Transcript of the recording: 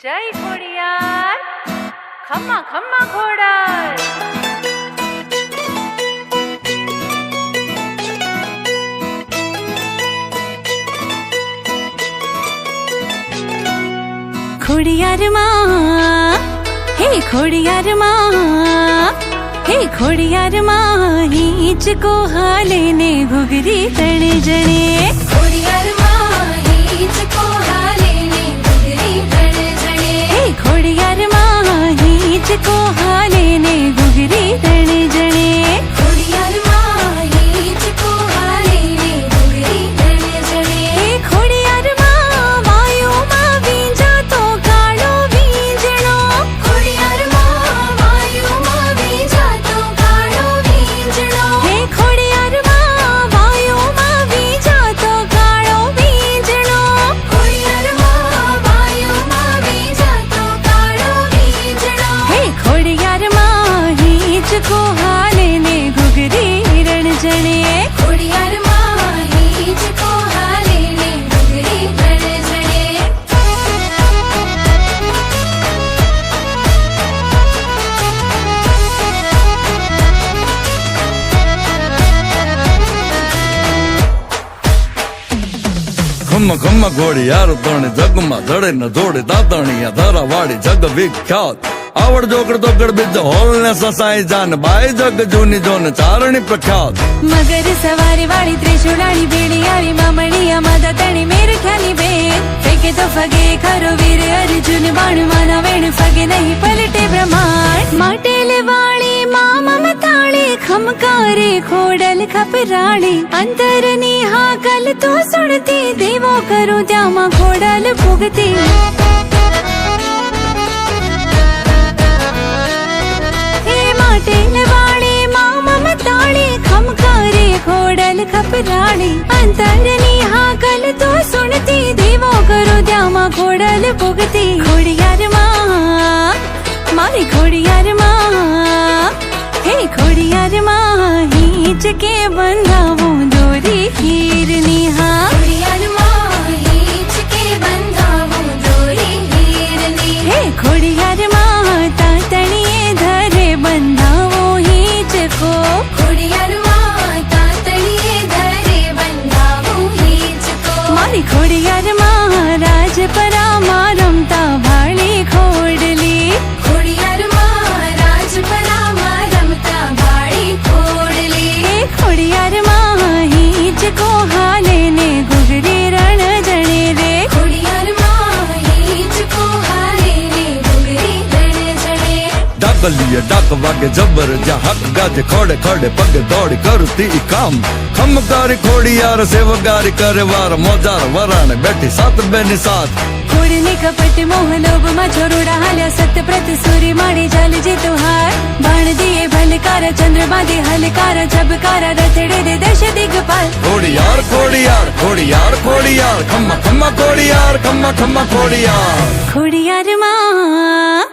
જય ખોડિયાર, ખમ્મા ખમ્મા ખોડાર. ખોડિયાર માં હે ખોડિયાર માં હે ખોડિયાર માં હિંચકો હાલે ને ઘૂઘરી તણે જણે. ખોડિયાર માં હિંચકો હાલે ને ઘૂઘરી તણે જણે. હે ખોડિયાર માં હિંચકો હાલે ને ઘૂઘરી તણે જણે. ખોડિયાર માં હિંચકો હાલે ને ઘૂઘરી તણે જણે. હે ખોડિયાર માં વાયુમાં વીંજાતો કાળો વીંજણો. ખોડિયાર માં વાયુમાં વીંજાતો કાળો વીંજણો. હે ખોડિયાર માં વાયુમાં વીંજાતો કાળો વીંજણો. ખોડિયાર માં વાયુમાં વીંજાતો કાળો વીંજણો. હે ખોડિયાર માં હિંચકો હાલે ને ઘૂઘરી રણ જણે. ખોડિયાર માં હિંચકો હાલે ને ઘૂઘરી તણે જણે. ખમ્મ ખમ્મ ઘોડિયાર તણે જગમાં જડે ન જોડે દાતણિયા ધરા વાળી જગ વિખ્યાત. આવડ જોગડ તોગડ બીજો હોલ ને સસાઈ જાન બાઈ જગ જૂની જોન ચારણી પ્રખ્યાત. મગર સવારી વાળી ત્રિશુળાળી બેડી આવી મામણીયા માતા તણી મેર ખ્યાની બેન. ફેંકે તો ફગે ખરો વીર અર્જુન બાણ માના વેણ ફગે નહીં પલટે બ્રહ્માંડ. માટેલ વાળી મા મમતાળી ખમકારે ખોડલ ખપરાળી. અંતરની હાકલ તો સુણતી દેવો કરું ત્યાંમાં ખોડલ ફૂગતી. માટેલ વાળી મા મમતાળી ખમકારે ખોડલ ખપરાળી. અંતરની હાકલ તો સુણતી દેવો કરો ત્યાંમાં ખોડલ ફૂગતી. ખોડિયાર માં મારી ખોડિયાર માં હે ખોડિયાર માં હિંચકે બંધાવું દોરી હીરની. હા ખોડિયાર માં હિંચકે બંધાવું દોરી હીરની. હે ખોડિયાર માં તાતણીએ ધરે બંધાવો હિંચકો. ખોડિયાર માં તાતણીએ ધરે બંધાવું હિંચકો. મારી ખોડિયાર માં રાજપરામાં રમતા ભાળી ખોડલી. ખોડિયાર માં રાજપરામાં રમતા ભાળી ખોડલી. હે ખોડિયાર માં હિંચકો હાલે ને ઘૂઘરી રણ જણે રે. ખોડિયાર માં હિંચકો હાલે ને ઘૂઘરી તણે જણે. ડાકલીએ ડાક વાગે જબર જ્યાં હક ગાજે ખોડે ખડે પગે દોડી કરતી ઈ કામ. ખમકારી ખોડિયાર સેવગારી કરે વાર મોજાર વરાણે બેઠી સાત બેની સાથ. ખોડની કપટ મોહ લોભમાં છોરુડા હાલ્યા સત્ય પ્રત સુરી માણી જલ જીતો હાર. બાણ દિયે ભલકારા ચંદ્રમા દે હલકારા જબકારા રથડે દે દશ દિગપાલ. ખોડિયાર ખોડિયાર ખોડિયાર ખોડિયાર ખમ્મા ખમ્મા ખોડિયાર ખમ્મા ખમ્મા ખોડિયાર. ખોડિયાર માં